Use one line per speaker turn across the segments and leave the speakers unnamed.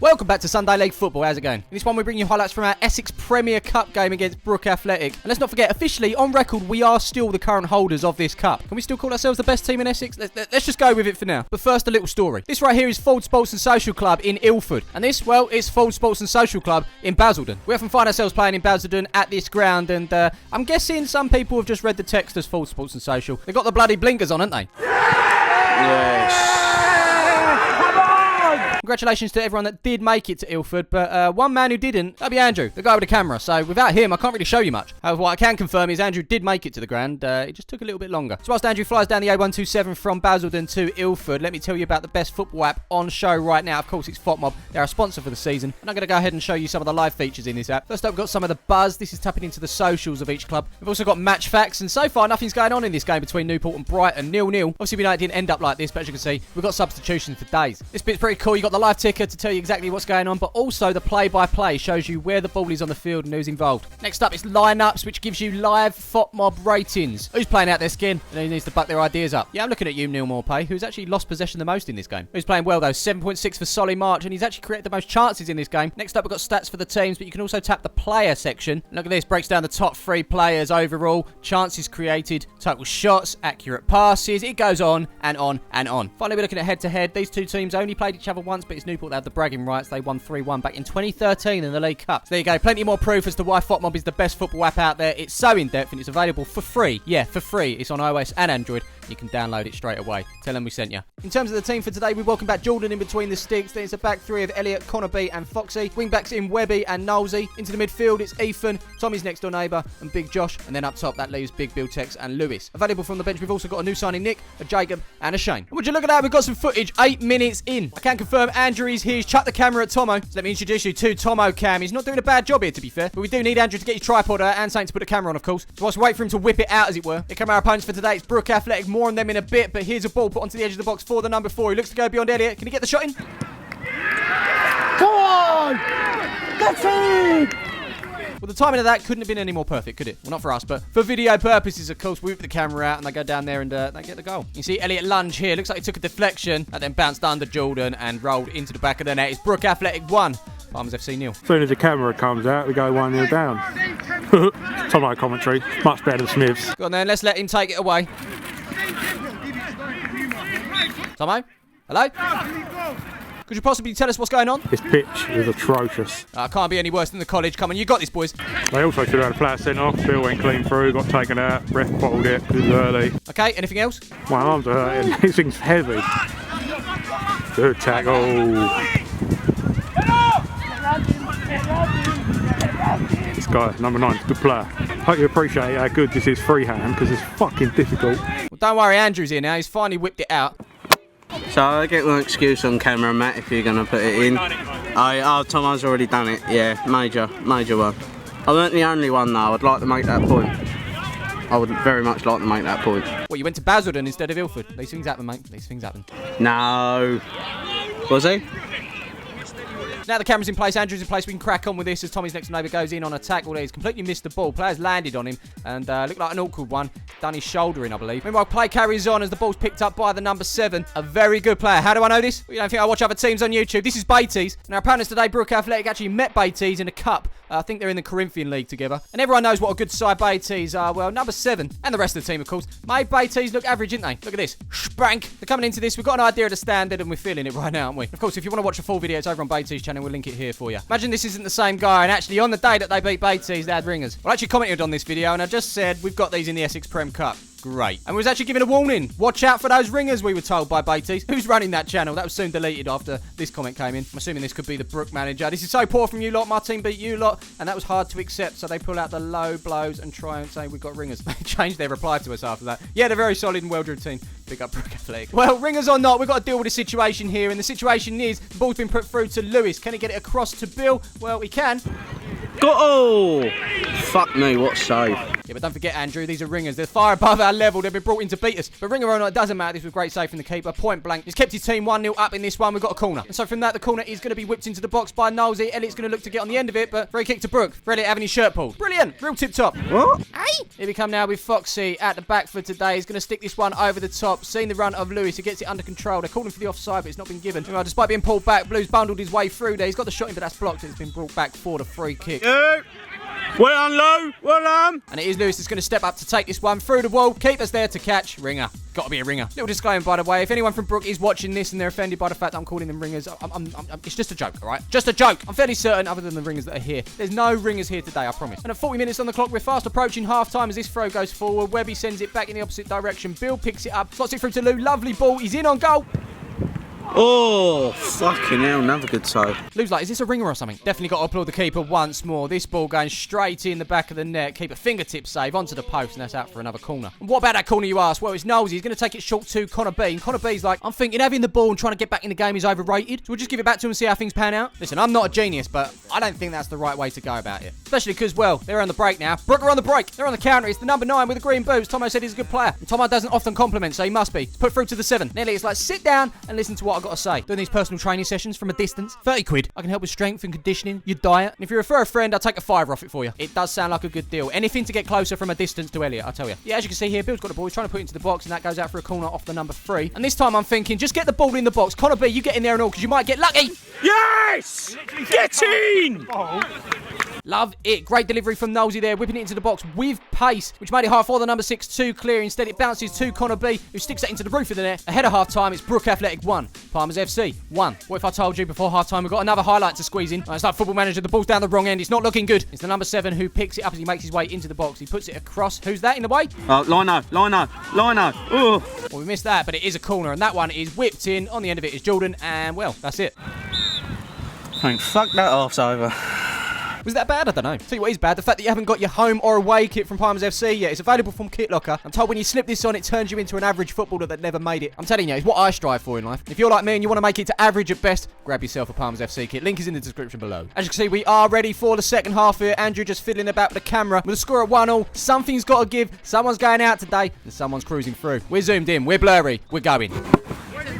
Welcome back to Sunday League Football. How's it going? In this one, we bring you highlights from our Essex Premier Cup game against Brook Athletic. And let's not forget, officially, on record, we are still the current holders of this cup. Can we still call ourselves the best team in Essex? Let's just go with it for now. But first, a little story. This right here is Ford Sports and Social Club in Ilford. And this, well, it's Ford Sports and Social Club in Basildon. We often find ourselves playing in Basildon at this ground. And I'm guessing some people have just read the text as Ford Sports and Social. They've got the bloody blinkers on, haven't they?
Yes.
Congratulations to everyone that did make it to Ilford, but one man who didn't, that'd be Andrew, the guy with the camera. So without him, I can't really show you much. However, what I can confirm is Andrew did make it to the ground. It just took a little bit longer. So whilst Andrew flies down the A127 from Basildon to Ilford, let me tell you about the best football app on show right now. Of course, it's FotMob. They're our sponsor for the season. And I'm going to go ahead and show you some of the live features in this app. First up, we've got some of the buzz. This is tapping into the socials of each club. We've also got match facts, and so far, nothing's going on in this game between Newport and Brighton. 0-0. Obviously, we know it didn't end up like this, but as you can see, we've got substitutions for days. This bit's pretty cool. You've got the live ticker to tell you exactly what's going on, but also the play-by-play shows you where the ball is on the field and who's involved. Next up is lineups, which gives you live FotMob ratings. Who's playing out their skin and who needs to buck their ideas up? Yeah, I'm looking at you, Neil Morpay, who's actually lost possession the most in this game. Who's playing well though? 7.6 for Solly March, and he's actually created the most chances in this game. Next up, we've got stats for the teams, but you can also tap the player section. Look at this, breaks down the top 3 players overall, chances created, total shots, accurate passes. It goes on and on and on. Finally, we're looking at head-to-head. These two teams only played each other once, but it's Newport that have the bragging rights. They won 3-1 back in 2013 in the League Cup. So there you go, plenty more proof as to why FotMob is the best football app out there. It's so in-depth and it's available for free. Yeah, for free. It's on iOS and Android. You can download it straight away. Tell them we sent you. In terms of the team for today, we welcome back Jordan in between the sticks. Then it's a back 3 of Elliot, Connorby and Foxy. Wing-backs in Webby and Knowlesy. Into the midfield, it's Ethan, Tommy's next door neighbour and Big Josh. And then up top, that leaves Big Bill Tex and Lewis. Available from the bench, we've also got a new signing Nick, a Jacob and a Shane. And would you look at that? We've got some footage 8 minutes in. I can confirm Andrew is here. He's chucked the camera at Tomo. So let me introduce you to Tomo Cam. He's not doing a bad job here, to be fair. But we do need Andrew to get his tripod out and something to put the camera on, of course. So whilst we wait for him to whip it out, as it were. Here come our opponents for today. It's Brook Athletic. More on them in a bit. But here's a ball put onto the edge of the box for the number 4. He looks to go beyond Elliot. Can he get the shot in?
Come on! That's it!
Well, the timing of that couldn't have been any more perfect, could it? Well, not for us, but for video purposes, of course, we whip the camera out and they go down there and they get the goal. You see Elliot lunge here. Looks like he took a deflection and then bounced under Jordan and rolled into the back of the net. It's Brook Athletic 1. Palmers FC 0.
As soon as the camera comes out, we go 1-0 down. Tomo commentary, much better than Smith's.
Go on then, let's let him take it away. Tomo? Hello? Could you possibly tell us what's going on?
This pitch is atrocious.
Can't be any worse than the college. Come on, you got this, boys.
They also should have had a player sent off. Bill went clean through, got taken out. Ref bottled it because it was early.
Okay, anything else?
My arms are hurting. This thing's heavy. Good tackle. This guy, number 9, is a good player. Hope you appreciate how good this is freehand because it's fucking difficult.
Well, don't worry, Andrew's here now. He's finally whipped it out.
So I get one excuse on camera, Matt, if you're going to put it in. Tomo's already done it. Yeah, major one. I weren't the only one though. I'd like to make that point. I would very much like to make that point.
Well, you went to Basildon instead of Ilford. These things happen, mate. These things happen.
No. Was he?
Now the camera's in place, Andrew's in place, we can crack on with this as Tommy's next neighbour goes in on a tackle there. He's completely missed the ball. Players landed on him and looked like an awkward one. Done his shoulder in, I believe. Meanwhile, play carries on as the ball's picked up by the number 7. A very good player. How do I know this? Well, you don't think I watch other teams on YouTube. This is Baiteze. And our opponents today, Brook Athletic, actually met Baiteze in a cup. I think they're in the Corinthian League together. And everyone knows what a good side Baiteze are. Well, number 7 and the rest of the team, of course, made Baiteze look average, didn't they? Look at this. Sprank. They're coming into this. We've got an idea of the standard and we're feeling it right now, aren't we? Of course, if you want to watch a full video, it's over on Baiteze's channel. We'll link it here for you. Imagine this isn't the same guy and actually on the day that they beat Baiteze, they had ringers. Well, I actually commented on this video and I just said we've got these in the Essex Prem Cup. Great. And we was actually given a warning. Watch out for those ringers, we were told by Baiteze. Who's running that channel? That was soon deleted after this comment came in. I'm assuming this could be the Brook manager. This is so poor from you lot. My team beat you lot. And that was hard to accept. So they pull out the low blows and try and say we've got ringers. They changed their reply to us after that. Yeah, they're very solid and well-drilled team. Pick up Brook Athletic. Well, ringers or not, we've got to deal with a situation here. And the situation is the ball's been put through to Lewis. Can he get it across to Bill? Well, he can.
Goal! Fuck me, what save.
Yeah, but don't forget, Andrew, these are ringers. They're far above our level. They've been brought in to beat us. But ringer or not, it doesn't matter. This was great save from the keeper. Point blank. He's kept his team 1-0 up in this one. We've got a corner. And so from that, the corner is going to be whipped into the box by Nosey. Elliott's going to look to get on the end of it, but free kick to Brook. Elliott having his shirt pulled. Brilliant. Real tip-top.
What?
Hey! Here we come now with Foxy at the back for today. He's going to stick this one over the top. Seeing the run of Lewis. He gets it under control. They're calling for the offside, but it's not been given. Well, despite being pulled back, Blue's bundled his way through there. He's got the shot in, but that's blocked. It's been brought back for the free kick.
Yeah. Well done, Lou. Well done.
And it is Lewis that's going to step up to take this one through the wall. Keeper's there to catch. Ringer. Got to be a ringer. Little disclaimer, by the way. If anyone from Brook is watching this and they're offended by the fact that I'm calling them ringers, it's just a joke, all right? Just a joke. I'm fairly certain, other than the ringers that are here, there's no ringers here today, I promise. And at 40 minutes on the clock, we're fast approaching half-time as this throw goes forward. Webby sends it back in the opposite direction. Bill picks it up, slots it through to Lou. Lovely ball. He's in on goal.
Oh, fucking hell, another good save.
Lou's like, is this a ringer or something? Definitely got to applaud the keeper once more. This ball going straight in the back of the net. Keeper fingertip save onto the post, and that's out for another corner. And what about that corner, you ask? Well, it's Nosey. He's going to take it short to Connor B. And Connor B's like, I'm thinking having the ball and trying to get back in the game is overrated. So we'll just give it back to him and see how things pan out. Listen, I'm not a genius, but I don't think that's the right way to go about it. Especially because, well, they're on the break now. Brook are on the break. They're on the counter. It's the number 9 with the green boots. Tomo said he's a good player. And Tomo doesn't often compliment, so he must be. It's put through to the 7. Nearly, it's like, sit down and listen to what I've got to say. Doing these personal training sessions from a distance. 30 quid. I can help with strength and conditioning, your diet. And if you refer a friend, I'll take a $5 off it for you. It does sound like a good deal. Anything to get closer from a distance to Elliott, I'll tell you. Yeah, as you can see here, Bill's got the ball. He's trying to put it into the box, and that goes out for a corner off the number 3. And this time I'm thinking, just get the ball in the box. Connor B, you get in there and all, because you might get lucky.
Yes! Get in!
Love it. Great delivery from Nosey there, whipping it into the box with pace, which made it hard for the number 6 too clear. Instead, it bounces to Connor B, who sticks it into the roof of the net. Ahead of half-time, it's Brook Athletic 1, Palmers FC 1. What if I told you before half-time we've got another highlight to squeeze in? It's like Football Manager, the ball's down the wrong end. It's not looking good. It's the number 7 who picks it up as he makes his way into the box. He puts it across. Who's that in the way?
Lino. Oh.
Well, we missed that, but it is a corner, and that one is whipped in. On the end of it is Jordan, and, well, that's it.
Thank fuck that arse over.
Was that bad? I don't know. Tell you what is bad, the fact that you haven't got your home or away kit from Palmers FC yet. It's available from Kit Locker. I'm told when you slip this on, it turns you into an average footballer that never made it. I'm telling you, it's what I strive for in life. If you're like me and you want to make it to average at best, grab yourself a Palmers FC kit. Link is in the description below. As you can see, we are ready for the second half here. Andrew just fiddling about with the camera. With a score at 1-1, something's got to give. Someone's going out today, and someone's cruising through. We're zoomed in. We're blurry. We're going.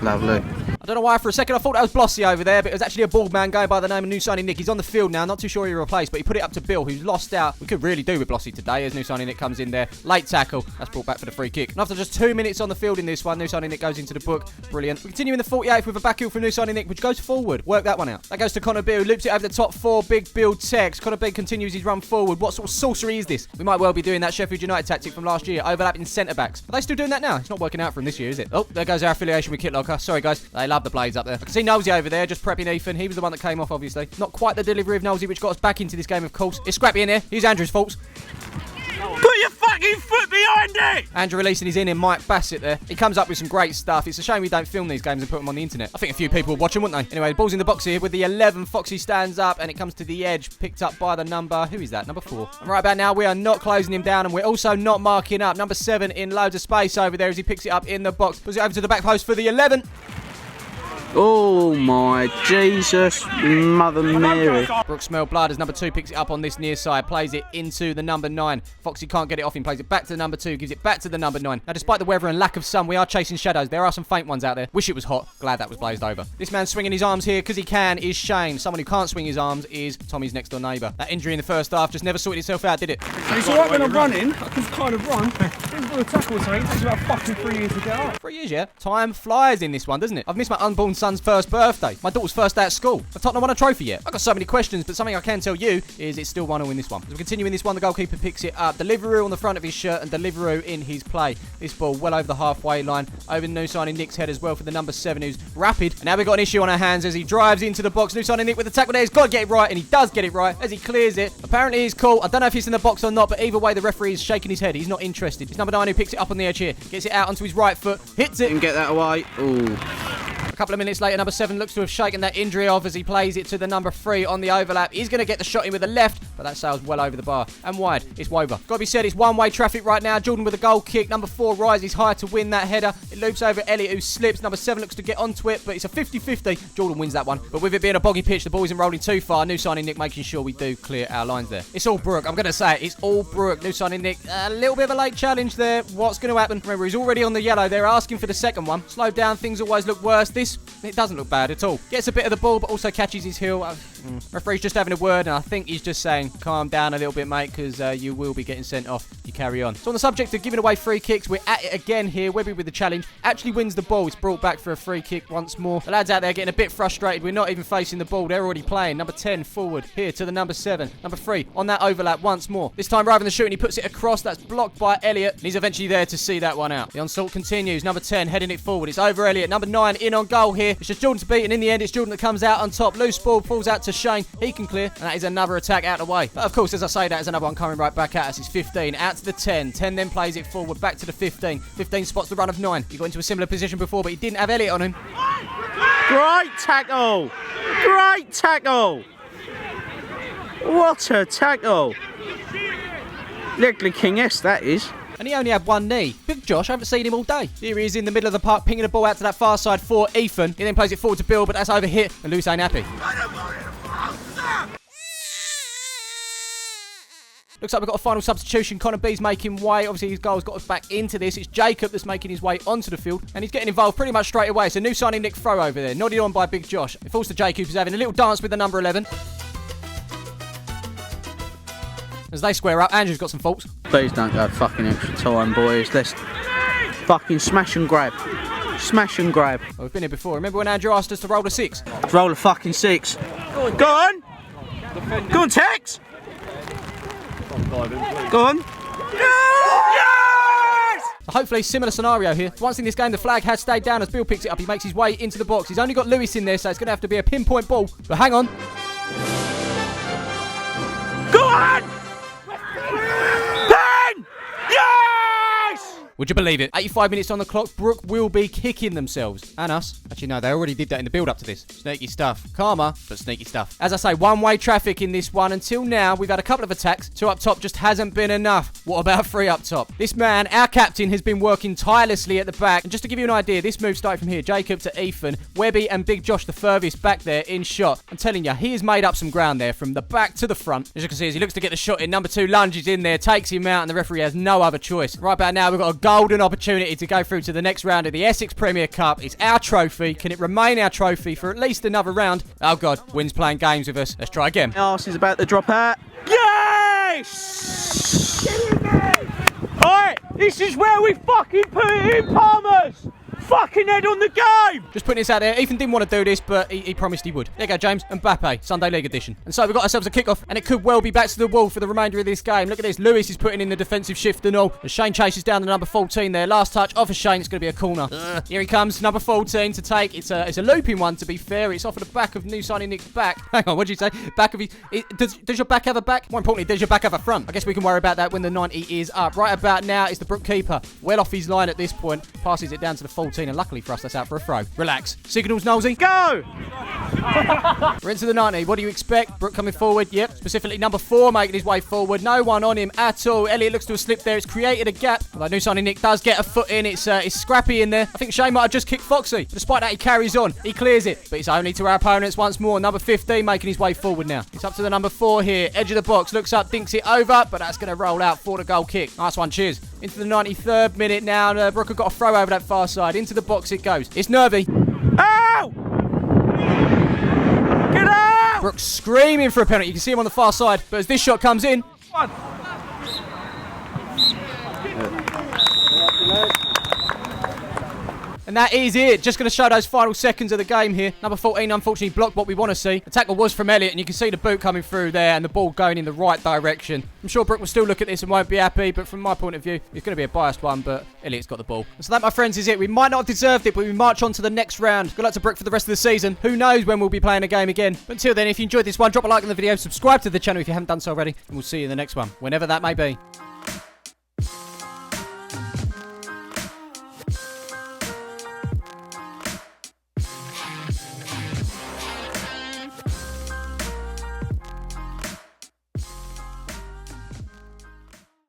Lovely.
I don't know why for a second I thought that was Blossy over there, but it was actually a bald man going by the name of new signing Nick. He's on the field now, not too sure he replaced, but he put it up to Bill, who's lost out. We could really do with Blossy today as new signing Nick comes in there. Late tackle, that's brought back for the free kick. And after just 2 minutes on the field in this one, new signing Nick goes into the book. Brilliant. We continue in the 48th with a back heel from new signing Nick, which goes forward. Work that one out. That goes to Connor B, who loops it over the top 4. Big Bill Tex. Connor B continues his run forward. What sort of sorcery is this? We might well be doing that Sheffield United tactic from last year, overlapping centre backs. Are they still doing that now? It's not working out for him this year, is it? Oh, there goes our affiliation with Kit Locker. Sorry, guys. They love the blades up there. I can see Nosey over there, just prepping Ethan. He was the one that came off, obviously. Not quite the delivery of Nosey, which got us back into this game, of course. It's scrappy in here. Here's Andrew's faults.
Put your fucking foot behind it!
Andrew releasing his in Mike Bassett there. He comes up with some great stuff. It's a shame we don't film these games and put them on the internet. I think a few people would watch them, wouldn't they? Anyway, the ball's in the box here with the 11. Foxy stands up and it comes to the edge, picked up by the number... Who is that? Number 4. And right about now, we are not closing him down and we're also not marking up. Number 7 in loads of space over there as he picks it up in the box. Puts it over to the back post for the 11.
Oh my Jesus, Mother Mary.
Brook smell blood as number 2 picks it up on this near side, plays it into the number 9. Foxy can't get it off him, plays it back to the number 2, gives it back to the number 9. Now, despite the weather and lack of sun, we are chasing shadows. There are some faint ones out there. Wish it was hot. Glad that was blazed over. This man swinging his arms here because he can is Shane. Someone who can't swing his arms is Tommy's next door neighbour. That injury in the first half just never sorted itself out, did it?
It's alright when I'm running. I can kind of run. Didn't do a tackle or something. It takes about fucking 3 years to get up.
3 years, yeah? Time flies in this one, doesn't it? I've missed my unborn son's first birthday. My daughter's first day at school. Have Tottenham won a trophy yet? I've got so many questions, but something I can tell you is it's still 1-0 in this one. As we continue in this one, the goalkeeper picks it up. Deliveroo on the front of his shirt and Deliveroo in his play. This ball well over the halfway line. Over the new signing Nick's head as well for the number 7 who's rapid. And now we've got an issue on our hands as he drives into the box. New signing Nick with the tackle there. He's got to get it right, and he does get it right as he clears it. Apparently he's cool. I don't know if he's in the box or not, but either way the referee is shaking his head. He's not interested. It's number 9 who picks it up on the edge here. Gets it out onto his right foot. Hits it.
And get that away. Ooh.
A couple of minutes later, number 7 looks to have shaken that injury off as he plays it to the number 3 on the overlap. He's going to get the shot in with the left. but that sails well over the bar. And wide. It's Wover. Got to be said, it's one-way traffic right now. Jordan with a goal kick. Number 4 rises high to win that header. It loops over Elliot, who slips. Number 7 looks to get onto it, but it's a 50-50. Jordan wins that one. But with it being a boggy pitch, the ball isn't rolling too far. New signing Nick making sure we do clear our lines there. It's all Brook. I'm going to say it. It's all Brook. New signing Nick. A little bit of a late challenge there. What's going to happen? Remember, he's already on the yellow. They're asking for the second one. Slow down. Things always look worse. This, it doesn't look bad at all. Gets a bit of the ball, but also catches his heel. Referee's just having a word, and I think he's just saying, calm down a little bit, mate, because you will be getting sent off. You carry on. So on the subject of giving away free kicks, we're at it again here. Webby with the challenge. Actually wins the ball. It's brought back for a free kick once more. The lads out there getting a bit frustrated. We're not even facing the ball. They're already playing. Number 10 forward here to the number 7. Number 3 on that overlap once more. This time rather than shooting, he puts it across. That's blocked by Elliot. And he's eventually there to see that one out. The onslaught continues. Number 10 heading it forward. It's over Elliot. Number 9 in on goal here. It's just Jordan to beat, and in the end it's Jordan that comes out on top. Loose ball falls out to Shane. He can clear, and that is another attack out of the way. But of course, as I say, that is another one coming right back at us. It's 15 out to the 10. 10 then plays it forward back to the 15. 15 spots the run of 9. He got into a similar position before, but he didn't have Elliot on him.
Great tackle! Great tackle! What a tackle! Legally King-esque, that is.
And he only had one knee. Big Josh, I haven't seen him all day. Here he is in the middle of the park, pinging the ball out to that far side for Ethan. He then plays it forward to Bill, but that's over hit, and Lewis ain't happy. Looks like we've got a final substitution. Connor B's making way. Obviously, his goal's got us back into this. It's Jacob that's making his way onto the field, and he's getting involved pretty much straight away. So new signing Nick Fro over there, nodded on by Big Josh. It falls to Jacob, who's having a little dance with the number 11. As they square up, Andrew's got some faults.
Please don't go fucking extra time, boys. Let's fucking smash and grab. Smash and grab.
Well, we've been here before. Remember when Andrew asked us to roll a 6?
Let's roll a fucking 6. Go on! Go on, Tex! Go on. Yes!
So hopefully, similar scenario here. Once in this game, the flag has stayed down as Bill picks it up. He makes his way into the box. He's only got Lewis in there, so it's going to have to be a pinpoint ball. But hang on.
Go on! Ben! Yes!
Would you believe it? 85 minutes on the clock. Brook will be kicking themselves. And us. Actually, no, they already did that in the build-up to this. Sneaky stuff. Karma, but sneaky stuff. As I say, one-way traffic in this one. Until now, we've had a couple of attacks. 2 up top just hasn't been enough. What about 3 up top? This man, our captain, has been working tirelessly at the back. And just to give you an idea, this move started from here. Jacob to Ethan. Webby and Big Josh, the furthest back there in shot. I'm telling you, he has made up some ground there from the back to the front. As you can see, as he looks to get the shot in, number 2 lunges in there, takes him out, and the referee has no other choice. Right about now, we've got a golden opportunity to go through to the next round of the Essex Premier Cup. It's our trophy. Can it remain our trophy for at least another round? Oh God, Wynn's playing games with us. Let's try again.
Arse is about to drop out. Yes! Alright, this is where we fucking put it in, Palmers! Fucking head on the game!
Just putting this out there. Ethan didn't want to do this, but he promised he would. There you go, James. Mbappe, Sunday League edition. And so we've got ourselves a kickoff, and it could well be back to the wall for the remainder of this game. Look at this. Lewis is putting in the defensive shift and all. As Shane chases down the number 14 there. Last touch off of Shane. It's going to be a corner. Here he comes, number 14 to take. It's a looping one, to be fair. It's off of the back of new signing Nick's back. Hang on, what did you say? Back of his... Does your back have a back? More importantly, does your back have a front? I guess we can worry about that when the 90 is up. Right about now, it's the Brook keeper. Well off his line at this point. Passes it down to the 14, and luckily for us, that's out for a throw. Relax. Signals, Nosey.
Go!
We're into the 90. What do you expect? Brook coming forward. Yep. Specifically number 4 making his way forward. No one on him at all. Elliot looks to have slipped there. It's created a gap. Although new signing Nick does get a foot in. It's scrappy in there. I think Shane might have just kicked Foxy. But despite that, he carries on. He clears it. But it's only to our opponents once more. Number 15 making his way forward now. It's up to the number 4 here. Edge of the box. Looks up. Dinks it over. But that's going to roll out for the goal kick. Nice one. Cheers. Into the 93rd minute now. Brook have got a throw over that far side. Into the box it goes. It's nervy.
Ow! Get out!
Brook screaming for a penalty. You can see him on the far side. But as this shot comes in... And that is it. Just going to show those final seconds of the game here. Number 14, unfortunately, blocked what we want to see. The tackle was from Elliot, and you can see the boot coming through there and the ball going in the right direction. I'm sure Brook will still look at this and won't be happy, but from my point of view, it's going to be a biased one, but Elliot's got the ball. And so that, my friends, is it. We might not have deserved it, but we march on to the next round. Good luck to Brook for the rest of the season. Who knows when we'll be playing a game again. But until then, if you enjoyed this one, drop a like on the video, subscribe to the channel if you haven't done so already, and we'll see you in the next one, whenever that may be.